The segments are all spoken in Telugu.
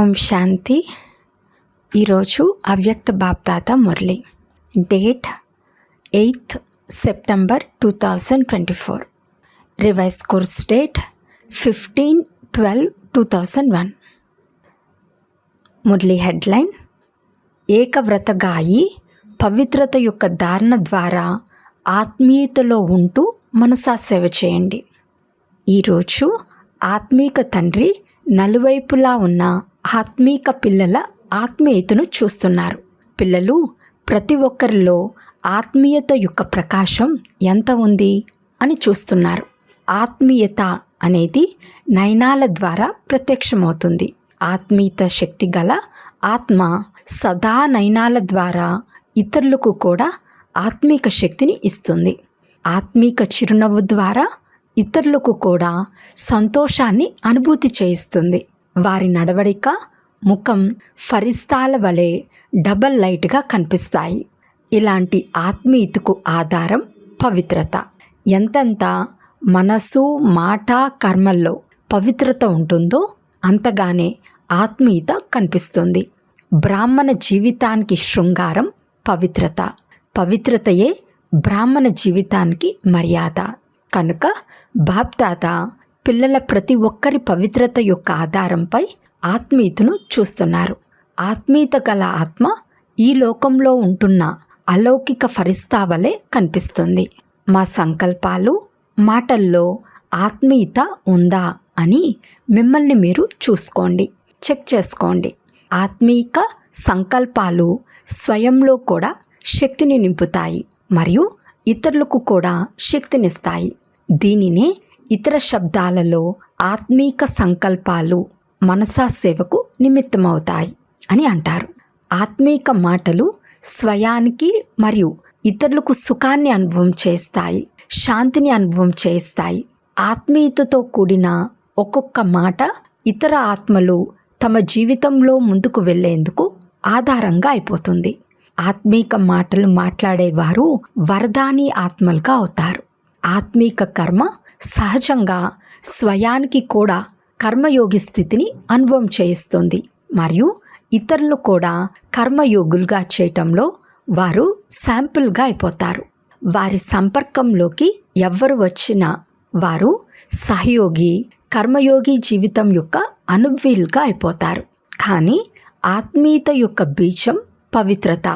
ఓం శాంతి. ఈరోజు Avyakt Bapdada Murli. Date 8th September 2024. Revise course date 15/12/2001. Murli headline: ఏకవ్రతగాయి పవిత్రత యొక్క ధారణ ద్వారా ఆత్మీయతలో ఉంటూ మనసా సేవ చేయండి. ఈరోజు ఆత్మీక తండ్రి నలువైపులా ఉన్న ఆత్మీక పిల్లల ఆత్మీయతను చూస్తున్నారు. పిల్లలు ప్రతి ఒక్కరిలో ఆత్మీయత యొక్క ప్రకాశం ఎంత ఉంది అని చూస్తున్నారు. ఆత్మీయత అనేది నయనాల ద్వారా ప్రత్యక్షమవుతుంది. ఆత్మీయత శక్తి గల ఆత్మ సదా నయనాల ద్వారా ఇతరులకు కూడా ఆత్మీక శక్తిని ఇస్తుంది. ఆత్మీక చిరునవ్వు ద్వారా ఇతరులకు కూడా సంతోషాన్ని అనుభూతి చేయిస్తుంది. వారి నడవడిక, ముఖం ఫరిస్తాల వలె డబల్ లైట్గా కనిపిస్తాయి. ఇలాంటి ఆత్మీయతకు ఆధారం పవిత్రత. ఎంతెంత మనసు, మాట, కర్మల్లో పవిత్రత ఉంటుందో అంతగానే ఆత్మీయత కనిపిస్తుంది. బ్రాహ్మణ జీవితానికి శృంగారం పవిత్రత. పవిత్రతయే బ్రాహ్మణ జీవితానికి మర్యాద. కనుక బాప్దాత పిల్లల ప్రతి ఒక్కరి పవిత్రత యొక్క ఆధారంపై ఆత్మీయతను చూస్తున్నారు. ఆత్మీయత గల ఆత్మ ఈ లోకంలో ఉంటున్న అలౌకిక ఫరిస్తా వలె కనిపిస్తుంది. మా సంకల్పాలు, మాటల్లో ఆత్మీయత ఉందా అని మిమ్మల్ని మీరు చూసుకోండి, చెక్ చేసుకోండి. ఆత్మీక సంకల్పాలు స్వయంలో కూడా శక్తిని నింపుతాయి మరియు ఇతరులకు కూడా శక్తినిస్తాయి. దీనినే ఇతర శబ్దాలలో ఆత్మీక సంకల్పాలు మనసా సేవకు నిమిత్తమవుతాయి అని అంటారు. ఆత్మీక మాటలు స్వయానికి మరియు ఇతరులకు సుఖాన్ని అనుభవం చేస్తాయి, శాంతిని అనుభవం చేస్తాయి. ఆత్మీయతతో కూడిన ఒక్కొక్క మాట ఇతర ఆత్మలు తమ జీవితంలో ముందుకు వెళ్ళేందుకు ఆధారంగా అయిపోతుంది. ఆత్మీక మాటలు మాట్లాడేవారు వరదాని ఆత్మలుగా అవుతారు. ఆత్మీక కర్మ సహజంగా స్వయానికి కూడా కర్మయోగి స్థితిని అనుభవం చేయిస్తుంది మరియు ఇతరులు కూడా కర్మయోగులుగా చేయటంలో వారు శాంపుల్గా అయిపోతారు. వారి సంపర్కంలోకి ఎవ్వరు వచ్చినా వారు సహయోగి, కర్మయోగి జీవితం యొక్క అనుభవీలుగా అయిపోతారు. కానీ ఆత్మీయత యొక్క బీజం పవిత్రత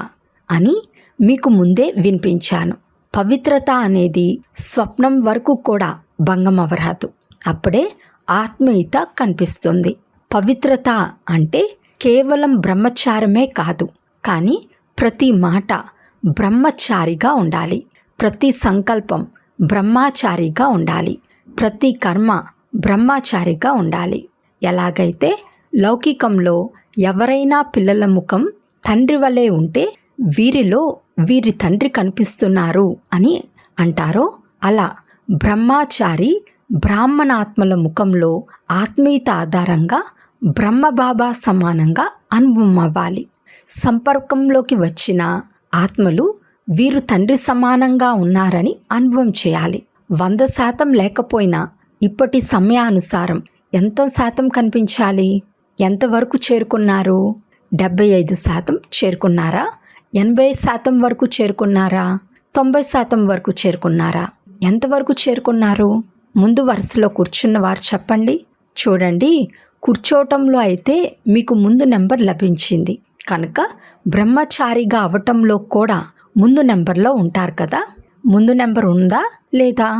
అని మీకు ముందే వినిపించాను. పవిత్రత అనేది స్వప్నం వరకు కూడా భంగం అవ్వరాదు. అప్పుడే ఆత్మీయత కనిపిస్తుంది. పవిత్రత అంటే కేవలం బ్రహ్మచారమే కాదు, కానీ ప్రతి మాట బ్రహ్మచారిగా ఉండాలి. ప్రతి సంకల్పం బ్రహ్మచారిగా ఉండాలి. ప్రతి కర్మ బ్రహ్మచారిగా ఉండాలి. ఎలాగైతే లౌకికంలో ఎవరైనా పిల్లల ముఖం తండ్రి వలె ఉంటే వీరిలో వీరి తండ్రి కనిపిస్తున్నారు అని అంటారో, అలా బ్రహ్మచారి బ్రాహ్మణాత్మల ముఖంలో ఆత్మీయత ఆధారంగా బ్రహ్మబాబా సమానంగా అనుభవం అవ్వాలి. సంపర్కంలోకి వచ్చిన ఆత్మలు వీరు తండ్రి సమానంగా ఉన్నారని అనుభవం చేయాలి. 100% లేకపోయినా ఇప్పటి సమయానుసారం ఎంత శాతం కనిపించాలి? ఎంతవరకు చేరుకున్నారు? 75% చేరుకున్నారా? 80% వరకు చేరుకున్నారా? 90% వరకు చేరుకున్నారా? ఎంతవరకు చేరుకున్నారు? ముందు వరుసలో కూర్చున్న వారు చెప్పండి. చూడండి, కూర్చోవటంలో అయితే మీకు ముందు నెంబర్ లభించింది కనుక బ్రహ్మచారిగా అవటంలో కూడా ముందు నెంబర్లో ఉంటారు కదా. ముందు నెంబర్ ఉందా లేదా?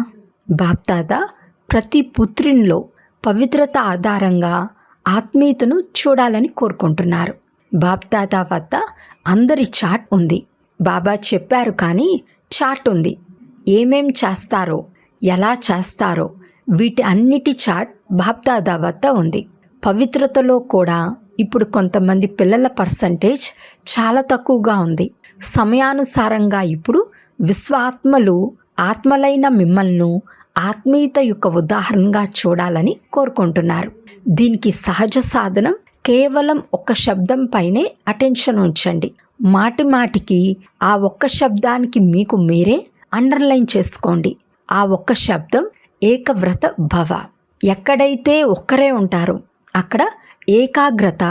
బాప్దాదా ప్రతి పుత్రునిలో పవిత్రత ఆధారంగా ఆత్మీయతను చూడాలని కోరుకుంటున్నారు. బాప్దాదా వద్ద అందరి చాట్ ఉంది. బాబా చెప్పారు కానీ చాట్ ఉంది. ఏమేం చేస్తారో, ఎలా చేస్తారో వీటి అన్నిటి చాట్ బాప్దాదా వద్ద ఉంది. పవిత్రతలో కూడా ఇప్పుడు కొంతమంది పిల్లల పర్సంటేజ్ చాలా తక్కువగా ఉంది. సమయానుసారంగా ఇప్పుడు విశ్వాత్మలు ఆత్మలైన మిమ్మల్ని ఆత్మీయత యొక్క ఉదాహరణగా చూడాలని కోరుకుంటున్నారు. దీనికి సహజ సాధనం కేవలం ఒక్క శబ్దం పైనే అటెన్షన్ ఉంచండి. మాటి మాటికి ఆ ఒక్క శబ్దానికి మీకు మీరే అండర్లైన్ చేసుకోండి. ఆ ఒక్క శబ్దం ఏకవ్రత భవ. ఎక్కడైతే ఒక్కరే ఉంటారో అక్కడ ఏకాగ్రత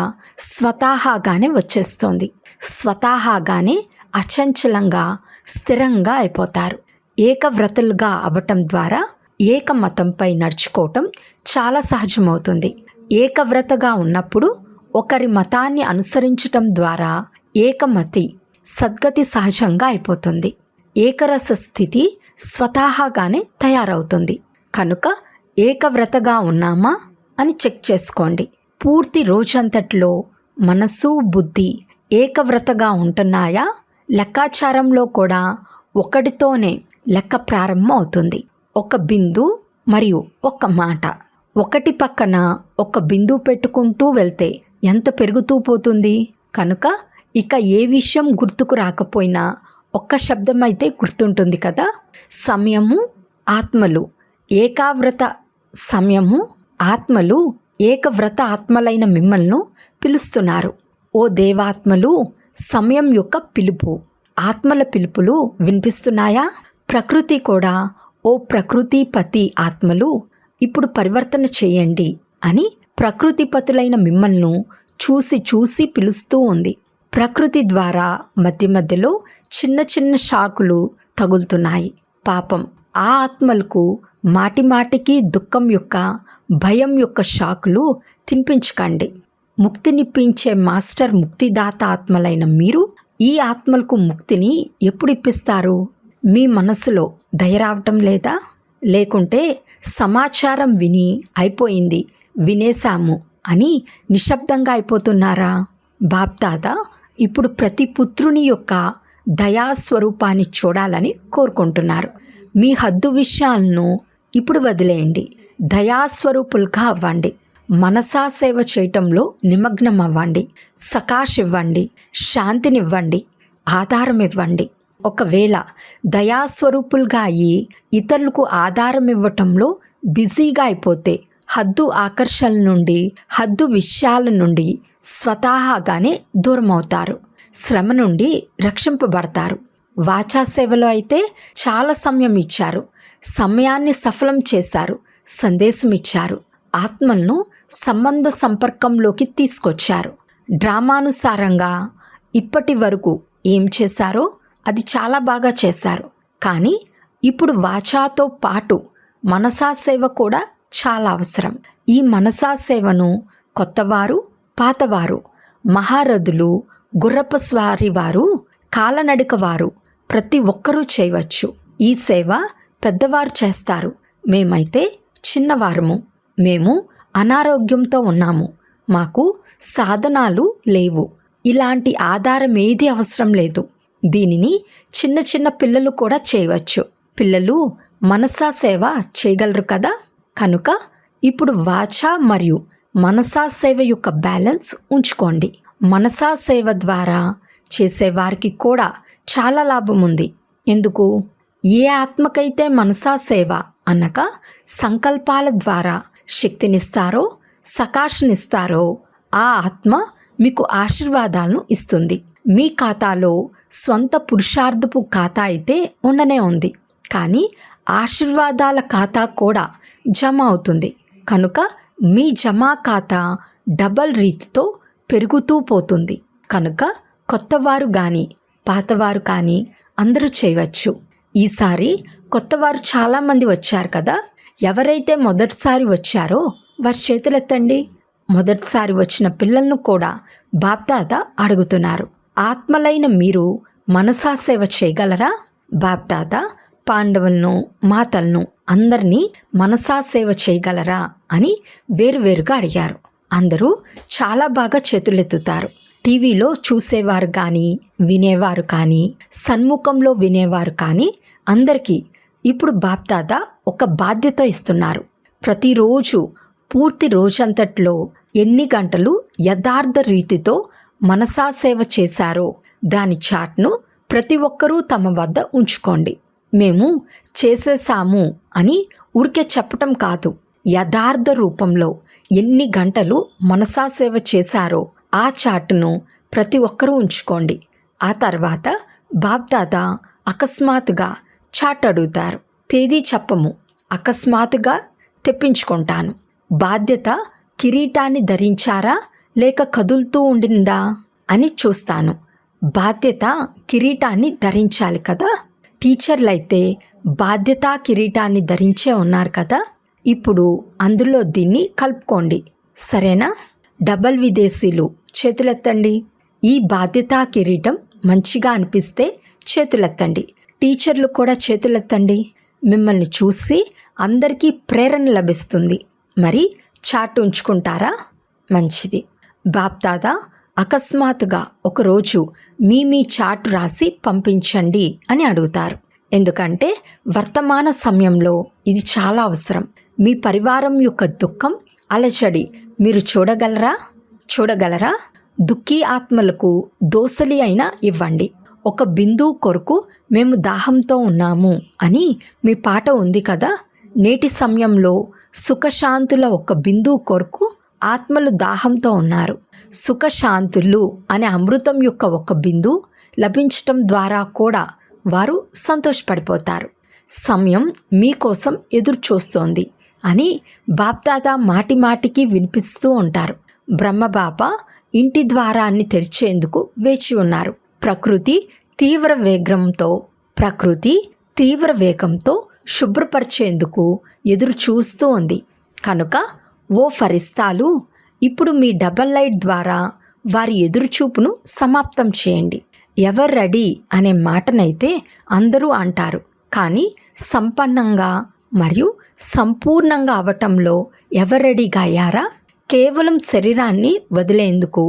స్వతహాగానే వచ్చేస్తుంది. స్వతహాగానే అచంచలంగా స్థిరంగా అయిపోతారు. ఏకవ్రతులుగా అవ్వటం ద్వారా ఏకమతంపై నడుచుకోవటం చాలా సహజమవుతుంది. ఏకవ్రతగా ఉన్నప్పుడు ఒకరి మతాన్ని అనుసరించటం ద్వారా ఏకమతి సద్గతి సహజంగా అయిపోతుంది. ఏకరస స్థితి స్వతహాగానే తయారవుతుంది. కనుక ఏకవ్రతగా ఉన్నామా అని చెక్ చేసుకోండి. పూర్తి రోజంతట్లో మనస్సు బుద్ధి ఏకవ్రతగా ఉంటున్నాయా? లెక్కాచారంలో కూడా ఒకటితోనే లెక్క ప్రారంభం అవుతుంది. ఒక బిందు మరియు ఒక మాట, ఒకటి పక్కన ఒక బిందువు పెట్టుకుంటూ వెళ్తే ఎంత పెరుగుతూ పోతుంది. కనుక ఇక ఏ విషయం గుర్తుకు రాకపోయినా ఒక్క శబ్దం అయితే గుర్తుంటుంది కదా. సమయము ఆత్మలు ఏకావ్రత సమయము ఆత్మలు ఏకవ్రత ఆత్మలైన మిమ్మల్ని పిలుస్తున్నారు. ఓ దేవాత్మలు, సమయం యొక్క పిలుపు, ఆత్మల పిలుపులు వినిపిస్తున్నాయా? ప్రకృతి కూడా ఓ ప్రకృతిపతి ఆత్మలు ఇప్పుడు పరివర్తన చేయండి అని ప్రకృతిపతులైన మిమ్మల్ని చూసి చూసి పిలుస్తూ ఉంది. ప్రకృతి ద్వారా మధ్య మధ్యలో చిన్న చిన్న షాకులు తగులుతున్నాయి. పాపం ఆ ఆత్మలకు మాటి మాటికి దుఃఖం యొక్క భయం యొక్క షాకులు తినిపించకండి. ముక్తినిప్పించే మాస్టర్ ముక్తిదాత ఆత్మలైన మీరు ఈ ఆత్మలకు ముక్తిని ఎప్పుడు ఇప్పిస్తారు? మీ మనసులో దయ రావటం లేదా? లేకుంటే సమాచారం విని అయిపోయింది, వినేశాము అని నిశ్శబ్దంగా అయిపోతున్నారా? బాప్దాదా ఇప్పుడు ప్రతి పుత్రుని యొక్క దయాస్వరూపాన్ని చూడాలని కోరుకుంటున్నారు. మీ హద్దు విషయాలను ఇప్పుడు వదిలేయండి. దయాస్వరూపులుగా అవ్వండి. మనసా సేవ చేయటంలో నిమగ్నం అవ్వండి. సకాష్ ఇవ్వండి, శాంతినివ్వండి, ఆధారం ఇవ్వండి. ఒకవేళ దయాస్వరూపులుగా అయ్యి ఇతరులకు ఆధారం ఇవ్వటంలో బిజీగా అయిపోతే హద్దు ఆకర్షణ నుండి హద్దు విషయాల నుండి స్వతహాగానే దూరం అవుతారు. శ్రమ నుండి రక్షింపబడతారు. వాచా సేవలో అయితే చాలా సమయం ఇచ్చారు, సమయాన్ని సఫలం చేశారు, సందేశం ఇచ్చారు, ఆత్మలను సంబంధ సంపర్కంలోకి తీసుకొచ్చారు. డ్రామానుసారంగా ఇప్పటి వరకు ఏం చేశారో అది చాలా బాగా చేశారు. కానీ ఇప్పుడు వాచాతో పాటు మనసా సేవ కూడా చాలా అవసరం. ఈ మనసా సేవను కొత్తవారు, పాతవారు, మహారథులు, గుర్రపు స్వారీ వారు, కాలనడిక వారు ప్రతి ఒక్కరూ చేయవచ్చు. ఈ సేవ పెద్దవారు చేస్తారు. మేమైతే చిన్నవారము. మేము అనారోగ్యంతో ఉన్నాము. మాకు సాధనాలు లేవు. ఇలాంటి ఆధారం ఏది అవసరం లేదు. దీనిని చిన్న చిన్న పిల్లలు కూడా చేయవచ్చు. పిల్లలు మనసా సేవ చేయగలరు కదా. కనుక ఇప్పుడు వాచా మరియు మనసా సేవ యొక్క బ్యాలెన్స్ ఉంచుకోండి. మనసా సేవ ద్వారా చేసేవారికి కూడా చాలా లాభం ఉంది. ఎందుకు? ఏ ఆత్మకైతే మనసా సేవ అనగా సంకల్పాల ద్వారా శక్తినిస్తారో, సకాశనిస్తారో ఆ ఆత్మ మీకు ఆశీర్వాదాలను ఇస్తుంది. మీ ఖాతాలో స్వంత పురుషార్థపు ఖాతా అయితే ఉండనే ఉంది, కానీ ఆశీర్వాదాల ఖాతా కూడా జమ అవుతుంది. కనుక మీ జమా ఖాతా డబల్ రీతితో పెరుగుతూ పోతుంది. కనుక కొత్తవారు కానీ పాతవారు కానీ అందరూ చేయవచ్చు. ఈసారి కొత్తవారు చాలామంది వచ్చారు కదా. ఎవరైతే మొదటిసారి వచ్చారో వారి చేతులెత్తండి. మొదటిసారి వచ్చిన పిల్లలను కూడా బాప్దాదా అడుగుతున్నారు. ఆత్మలైన మీరు మనసా సేవ చేయగలరా? బాప్దాదా పాండవులను, మాతలను అందరినీ మనసా సేవ చేయగలరా అని వేరువేరుగా అడిగారు. అందరూ చాలా బాగా చేతులెత్తుతారు. టీవీలో చూసేవారు కానీ, వినేవారు కానీ, సన్ముఖంలో వినేవారు కానీ అందరికీ ఇప్పుడు బాప్దాదా ఒక బాధ్యత ఇస్తున్నారు. ప్రతిరోజు పూర్తి రోజంతట్లో ఎన్ని గంటలు యథార్థ రీతితో మనసా సేవ చేశారో దాని చాట్ను ప్రతి ఒక్కరూ తమ వద్ద ఉంచుకోండి. మేము చేసేసాము అని ఊరికే చెప్పటం కాదు, యథార్థ రూపంలో ఎన్ని గంటలు మనసా సేవ చేశారో ఆ చాటును ప్రతి ఒక్కరూ ఉంచుకోండి. ఆ తర్వాత బాప్దాదా అకస్మాత్తుగా చాట్ అడుగుతారు. తేదీ చెప్పము, అకస్మాత్తుగా తెప్పించుకుంటాను. బాధ్యత కిరీటాన్ని ధరించారా లేక కదులుతూ ఉండిందా అని చూస్తాను. బాధ్యత కిరీటాన్ని ధరించాలి కదా. టీచర్లైతే బాధ్యతా కిరీటాన్ని ధరించే ఉన్నారు కదా. ఇప్పుడు అందులో దీన్ని కలుపుకోండి, సరేనా? డబల్ విదేశీలు చేతులెత్తండి. ఈ బాధ్యతా కిరీటం మంచిగా అనిపిస్తే చేతులెత్తండి. టీచర్లు కూడా చేతులెత్తండి. మిమ్మల్ని చూసి అందరికీ ప్రేరణ లభిస్తుంది. మరి చార్ట్ ఉంచుకుంటారా? మంచిది. బాప్దాదా అకస్మాత్తుగా ఒకరోజు మీ చార్ట్ రాసి పంపించండి అని అడుగుతారు. ఎందుకంటే వర్తమాన సమయంలో ఇది చాలా అవసరం. మీ పరివారం యొక్క దుఃఖం, అలజడి మీరు చూడగలరా? దుఃఖీ ఆత్మలకు దోసలి అయినా ఇవ్వండి. ఒక బిందువు కొరకు మేము దాహంతో ఉన్నాము అని మీ పాట ఉంది కదా. నేటి సమయంలో సుఖశాంతుల ఒక బిందువు కొరకు ఆత్మలు దాహంతో ఉన్నారు. సుఖశాంతులు అనే అమృతం యొక్క ఒక బిందువు లభించటం ద్వారా కూడా వారు సంతోషపడిపోతారు. సమయం మీకోసం ఎదురు చూస్తోంది అని బాప్దాదా మాటిమాటికి వినిపిస్తూ ఉంటారు. బ్రహ్మబాబా ఇంటి ద్వారాన్ని తెరిచేందుకు వేచి ఉన్నారు. ప్రకృతి తీవ్ర వేగంతో శుభ్రపరిచేందుకు ఎదురు చూస్తూ ఉంది. కనుక ఓ ఫరిస్తాలు, ఇప్పుడు మీ డబల్ లైట్ ద్వారా వారి ఎదురుచూపును సమాప్తం చేయండి. ఎవరు రెడీ అనే మాటనైతే అందరూ అంటారు, కానీ సంపన్నంగా మరియు సంపూర్ణంగా అవటంలో ఎవరు రెడీగా అయ్యారా? కేవలం శరీరాన్ని వదిలేందుకు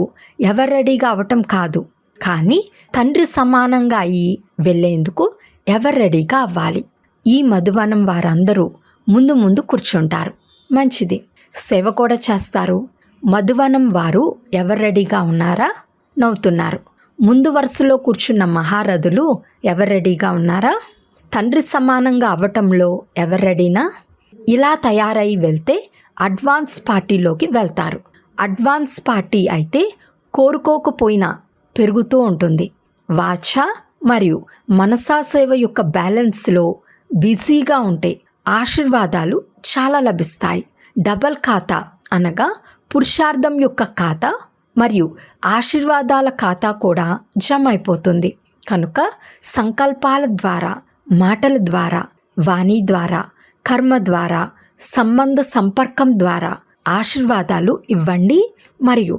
ఎవరు రెడీగా అవటం కాదు, కానీ తండ్రి సమానంగా అయ్యి వెళ్ళేందుకు ఎవరు రెడీగా అవ్వాలి. ఈ మధువనం వారందరూ ముందు కూర్చుంటారు. మంచిది. సేవ కూడా చేస్తారు. మధువనం వారు ఎవరు రెడీగా ఉన్నారా? నవ్వుతున్నారు. ముందు వరుసలో కూర్చున్న మహారథులు ఎవరు రెడీగా ఉన్నారా? తండ్రి సమానంగా అవ్వటంలో ఎవరు రెడీనా? ఇలా తయారై వెళ్తే అడ్వాన్స్ పార్టీలోకి వెళ్తారు. అడ్వాన్స్ పార్టీ అయితే కోరుకోకపోయినా పెరుగుతూ ఉంటుంది. వాచ మరియు మనసా సేవ యొక్క బ్యాలెన్స్లో బిజీగా ఉంటే ఆశీర్వాదాలు చాలా లభిస్తాయి. డబల్ ఖాతా అనగా పురుషార్థం యొక్క ఖాతా మరియు ఆశీర్వాదాల ఖాతా కూడా జమ అయిపోతుంది. కనుక సంకల్పాల ద్వారా, మాటల ద్వారా, వాణి ద్వారా, కర్మ ద్వారా, సంబంధ సంపర్కం ద్వారా ఆశీర్వాదాలు ఇవ్వండి మరియు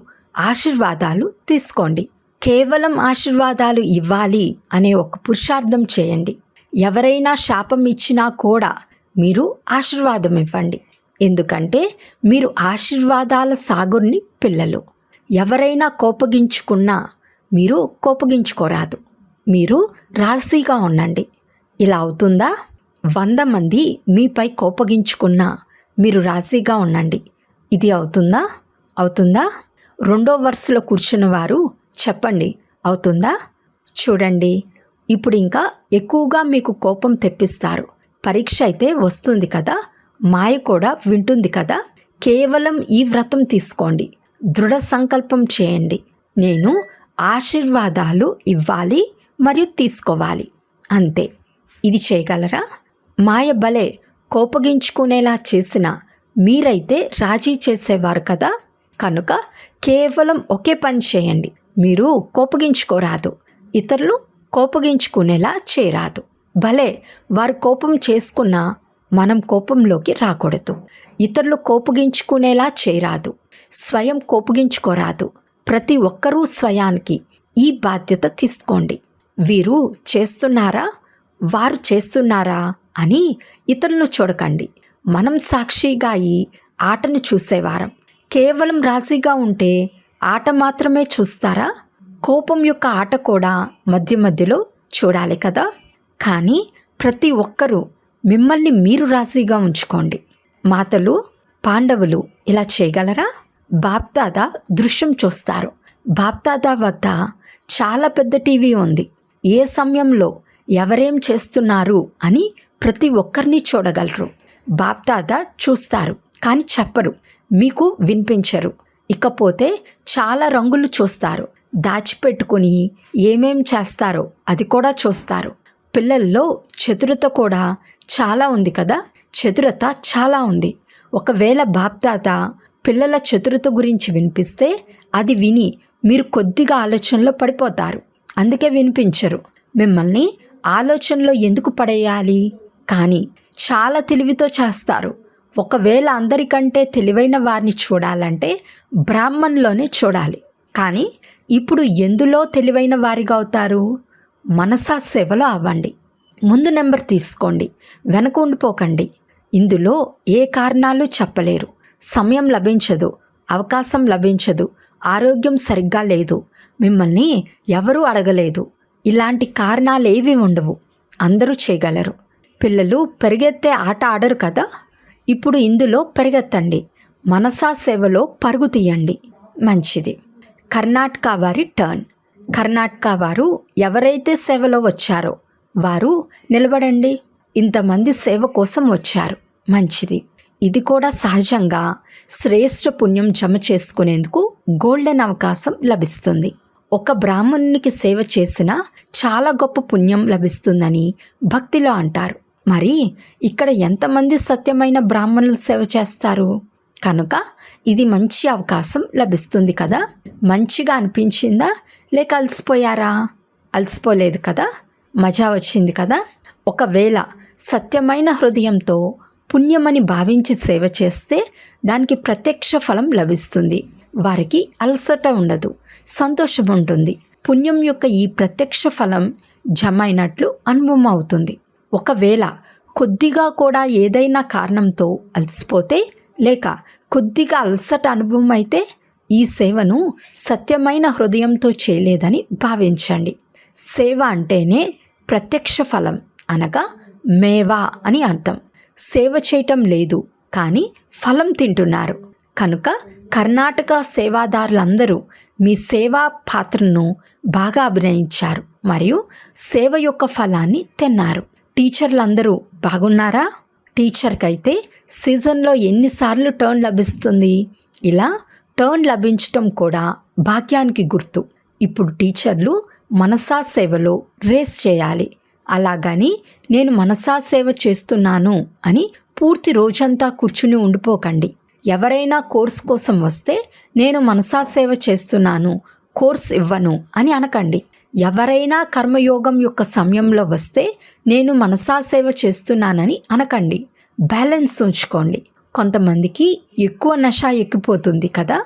ఆశీర్వాదాలు తీసుకోండి. కేవలం ఆశీర్వాదాలు ఇవ్వాలి అనే ఒక పురుషార్థం చేయండి. ఎవరైనా శాపం ఇచ్చినా కూడా మీరు ఆశీర్వాదం ఇవ్వండి. ఎందుకంటే మీరు ఆశీర్వాదాల సాగర్ని పిల్లలు. ఎవరైనా కోపగించుకున్నా మీరు కోపగించుకోరాదు. మీరు రాజీగా ఉండండి. ఇలా అవుతుందా? 100 మంది మీపై కోపగించుకున్నా మీరు రాజీగా ఉండండి. ఇది అవుతుందా? రెండో వరుసలో కూర్చున్న వారు చెప్పండి, అవుతుందా? చూడండి, ఇప్పుడు ఇంకా ఎక్కువగా మీకు కోపం తెప్పిస్తారు. పరీక్ష అయితే వస్తుంది కదా, మాయ కూడా వింటుంది కదా. కేవలం ఈ వ్రతం తీసుకోండి. దృఢ సంకల్పం చేయండి. నేను ఆశీర్వాదాలు ఇవ్వాలి మరియు తీసుకోవాలి, అంతే. ఇది చేయగలరా? మాయ భలే కోపగించుకునేలా చేసిన మీరైతే రాజీ చేసేవారు కదా. కనుక కేవలం ఒకే పని చేయండి. మీరు కోపగించుకోరాదు, ఇతరులు కోపగించుకునేలా చేయరాదు. భలే వారు కోపం చేసుకున్నా మనం కోపంలోకి రాకూడదు. ఇతరులు కోపగించుకునేలా చేయరాదు, స్వయం కోపగించుకోరాదు. ప్రతి ఒక్కరూ స్వయానికి ఈ బాధ్యత తీసుకోండి. వీరు చేస్తున్నారా, వారు చేస్తున్నారా అని ఇతరులను చూడకండి. మనం సాక్షిగా ఈ ఆటను చూసేవారం. కేవలం రాజీగా ఉంటే ఆట మాత్రమే చూస్తారా? కోపం యొక్క ఆట కూడా మధ్య మధ్యలో చూడాలి కదా. కానీ ప్రతి ఒక్కరూ మిమ్మల్ని మీరు రాజీగా ఉంచుకోండి. మాతలు, పాండవులు ఇలా చేయగలరా? బాప్దాదా దృశ్యం చూస్తారు. బాప్దాదా వద్ద చాలా పెద్ద టీవీ ఉంది. ఏ సమయంలో ఎవరేం చేస్తున్నారు అని ప్రతి ఒక్కరిని చూడగలరు. బాప్దాదా చూస్తారు కానీ చెప్పరు, మీకు వినిపించరు. ఇకపోతే చాలా రంగులు చూస్తారు. దాచిపెట్టుకుని ఏమేం చేస్తారో అది కూడా చూస్తారు. పిల్లల్లో చతురత కూడా చాలా ఉంది కదా. చతురత చాలా ఉంది. ఒకవేళ బాప్దాదా పిల్లల చతురత గురించి వినిపిస్తే అది విని మీరు కొద్దిగా ఆలోచనలో పడిపోతారు. అందుకే వినిపించరు. మిమ్మల్ని ఆలోచనలో ఎందుకు పడేయాలి? కానీ చాలా తెలివితో చేస్తారు. ఒకవేళ అందరికంటే తెలివైన వారిని చూడాలంటే బ్రాహ్మణులోనే చూడాలి. కానీ ఇప్పుడు ఎందులో తెలివైన వారిగా అవుతారు? మనసా సేవలో అవ్వండి. ముందు నెంబర్ తీసుకోండి, వెనక ఉండిపోకండి. ఇందులో ఏ కారణాలు చెప్పలేరు. సమయం లభించదు, అవకాశం లభించదు, ఆరోగ్యం సరిగ్గా లేదు, మిమ్మల్ని ఎవరూ అడగలేదు, ఇలాంటి కారణాలేవి ఉండవు. అందరూ చేయగలరు. పిల్లలు పరిగెత్తే ఆట ఆడరు కదా, ఇప్పుడు ఇందులో పరిగెత్తండి. మనసా సేవలో పరుగు తీయండి. మంచిది. కర్ణాటక వారి టర్న్. కర్ణాటక వారు ఎవరైతే సేవలో వచ్చారో వారు నిలబడండి. ఇంతమంది సేవ కోసం వచ్చారు. మంచిది. ఇది కూడా సహజంగా శ్రేష్ఠ పుణ్యం జమ చేసుకునేందుకు గోల్డెన్ అవకాశం లభిస్తుంది. ఒక బ్రాహ్మణునికి సేవ చేసినా చాలా గొప్ప పుణ్యం లభిస్తుందని భక్తిలో అంటారు. మరి ఇక్కడ ఎంతమంది సత్యమైన బ్రాహ్మణులు సేవ చేస్తారు? కనుక ఇది మంచి అవకాశం లభిస్తుంది కదా. మంచిగా అనిపించిందా లేక అలసిపోయారా? అలసిపోలేదు కదా, మజా వచ్చింది కదా. ఒకవేళ సత్యమైన హృదయంతో పుణ్యమని భావించి సేవ చేస్తే దానికి ప్రత్యక్ష ఫలం లభిస్తుంది. వారికి అలసట ఉండదు, సంతోషం ఉంటుంది. పుణ్యం యొక్క ఈ ప్రత్యక్ష ఫలం జమ అయినట్లు అనుభవం అవుతుంది. ఒకవేళ కొద్దిగా కూడా ఏదైనా కారణంతో అలసిపోతే లేక కొద్దిగా అలసట అనుభవం అయితే ఈ సేవను సత్యమైన హృదయంతో చేయలేదని భావించండి. సేవ అంటేనే ప్రత్యక్ష ఫలం, అనగా మేవా అని అర్థం. సేవ చేయటం లేదు కానీ ఫలం తింటున్నారు. కనుక కర్ణాటక సేవాదారులందరూ మీ సేవా పాత్రను బాగా అభినయించారు మరియు సేవ యొక్క ఫలాన్ని తిన్నారు. టీచర్లందరూ బాగున్నారా? టీచర్కి అయితే సీజన్లో ఎన్నిసార్లు టర్న్ లభిస్తుంది? ఇలా టర్న్ లభించటం కూడా భాగ్యానికి గుర్తు. ఇప్పుడు టీచర్లు మనసా సేవలో రేస్ చేయాలి. అలాగని నేను మనసా సేవ చేస్తున్నాను అని పూర్తి రోజంతా కూర్చుని ఉండిపోకండి. ఎవరైనా కోర్స్ కోసం వస్తే నేను మనసా సేవ చేస్తున్నాను, కోర్స్ ఇవ్వను అని అనకండి. ఎవరైనా కర్మయోగం యొక్క సమయంలో వస్తే నేను మనసా సేవ చేస్తున్నానని అనకండి. బ్యాలెన్స్ ఉంచుకోండి. కొంతమందికి ఎక్కువ నష ఎక్కిపోతుంది కదా,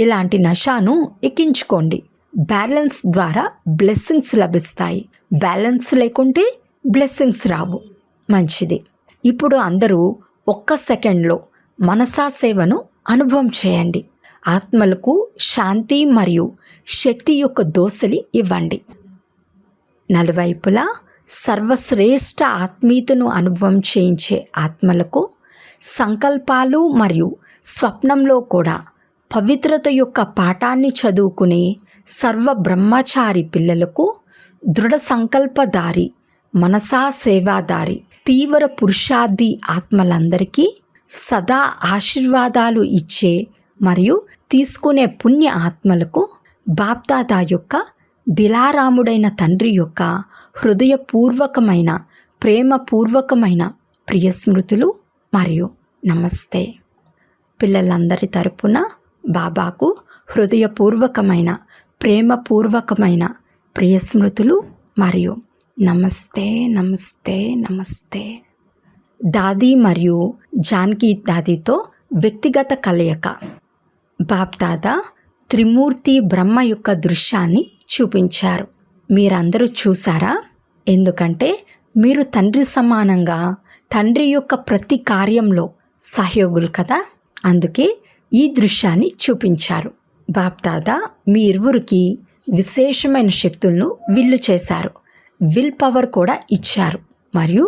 ఇలాంటి నషాను ఎక్కించుకోండి. బ్యాలెన్స్ ద్వారా బ్లెస్సింగ్స్ లభిస్తాయి. బ్యాలెన్స్ లేకుంటే బ్లెస్సింగ్స్ రావు. మంచిది. ఇప్పుడు అందరూ ఒక్క సెకండ్లో మనసా సేవను అనుభవం చేయండి. ఆత్మలకు శాంతి మరియు శక్తి యొక్క దోసలి ఇవ్వండి. నలువైపులా సర్వశ్రేష్ఠ ఆత్మీయతను అనుభవం చేయించే ఆత్మలకు, సంకల్పాలు మరియు స్వప్నంలో కూడా పవిత్రత యొక్క పాఠాన్ని చదువుకునే సర్వ బ్రహ్మచారి పిల్లలకు, దృఢ సంకల్పదారి మనసా సేవాదారి తీవ్ర పురుషార్థి ఆత్మలందరికీ సదా ఆశీర్వాదాలు ఇచ్చే మరియు తీసుకునే పుణ్య ఆత్మలకు బాప్దాదా యొక్క దిలారాముడైన తండ్రి యొక్క హృదయపూర్వకమైన ప్రేమపూర్వకమైన ప్రియ స్మృతులు మరియు నమస్తే. పిల్లలందరి తరపున బాబాకు హృదయపూర్వకమైన ప్రేమపూర్వకమైన ప్రియ స్మృతులు మరియు నమస్తే నమస్తే నమస్తే. దాదీ మరియు జానకి దాదీతో వ్యక్తిగత కలయిక. బాప్దాదా త్రిమూర్తి బ్రహ్మ యొక్క దృశ్యాన్ని చూపించారు. మీరందరూ చూసారా? ఎందుకంటే మీరు తండ్రి సమానంగా తండ్రి యొక్క ప్రతి కార్యంలో సహయోగులు కదా, అందుకే ఈ దృశ్యాన్ని చూపించారు. బాప్దాదా మీ ఇరువురికి విశేషమైన శక్తులను విల్లు చేశారు. విల్ పవర్ కూడా ఇచ్చారు మరియు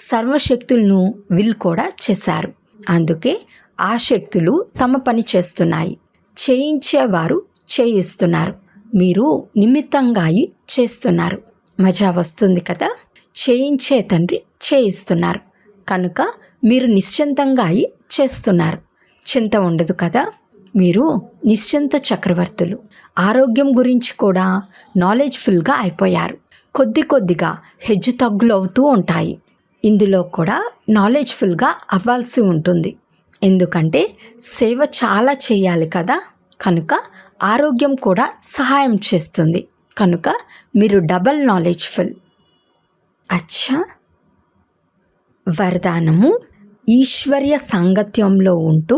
సర్వశక్తులను విల్ కూడా చేశారు. అందుకే ఆ శక్తులు తమ పని చేస్తున్నాయి. చేయించేవారు చేయిస్తున్నారు, మీరు నిమిత్తంగా చేస్తున్నారు. మజా వస్తుంది కదా. చేయించే తండ్రి చేయిస్తున్నారు కనుక మీరు నిశ్చింతంగా చేస్తున్నారు. చింత ఉండదు కదా. మీరు నిశ్చింత చక్రవర్తులు. ఆరోగ్యం గురించి కూడా నాలెడ్జ్ఫుల్గా అయిపోయారు. కొద్ది కొద్దిగా హెజ్జు తగ్గులు అవుతూ ఉంటాయి. ఇందులో కూడా నాలెడ్జ్ఫుల్గా అవ్వాల్సి ఉంటుంది. ఎందుకంటే సేవ చాలా చేయాలి కదా, కనుక ఆరోగ్యం కూడా సహాయం చేస్తుంది. కనుక మీరు డబల్ నాలెడ్జ్ఫుల్. అచ్చా. వరదానము: ఈశ్వర్య సాంగత్యంలో ఉంటూ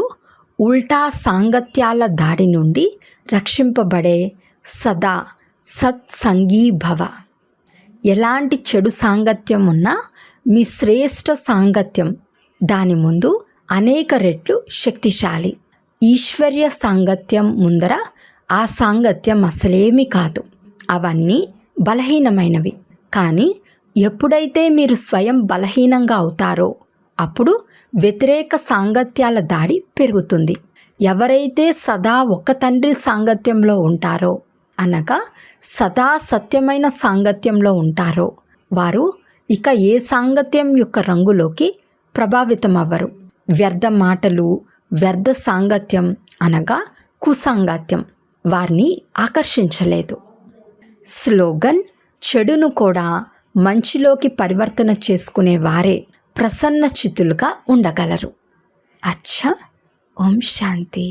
ఉల్టా సాంగత్యాల దాడి నుండి రక్షింపబడే సదా సత్సంగీ భవ. ఎలాంటి చెడు సాంగత్యం ఉన్నా మీ శ్రేష్ఠ సాంగత్యం దాని ముందు అనేక రెట్లు శక్తిశాలి. ఈశ్వర్య సాంగత్యం ముందర ఆ సాంగత్యం అసలేమీ కాదు, అవన్నీ బలహీనమైనవి. కానీ ఎప్పుడైతే మీరు స్వయం బలహీనంగా అవుతారో అప్పుడు వ్యతిరేక సాంగత్యాల దాడి పెరుగుతుంది. ఎవరైతే సదా ఒక తండ్రి సాంగత్యంలో ఉంటారో, అనగా సదా సత్యమైన సాంగత్యంలో ఉంటారో, వారు ఇక ఏ సాంగత్యం యొక్క రంగులోకి ప్రభావితం అవ్వరు. వ్యర్థ మాటలు, వ్యర్థ సాంగత్యం అనగా కుసాంగత్యం వారిని ఆకర్షించలేదు. స్లోగన్: చెడును కూడా మంచిలోకి పరివర్తన చేసుకునే వారే ప్రసన్న చిత్తులుగా ఉండగలరు. అచ్చా. ఓం శాంతి.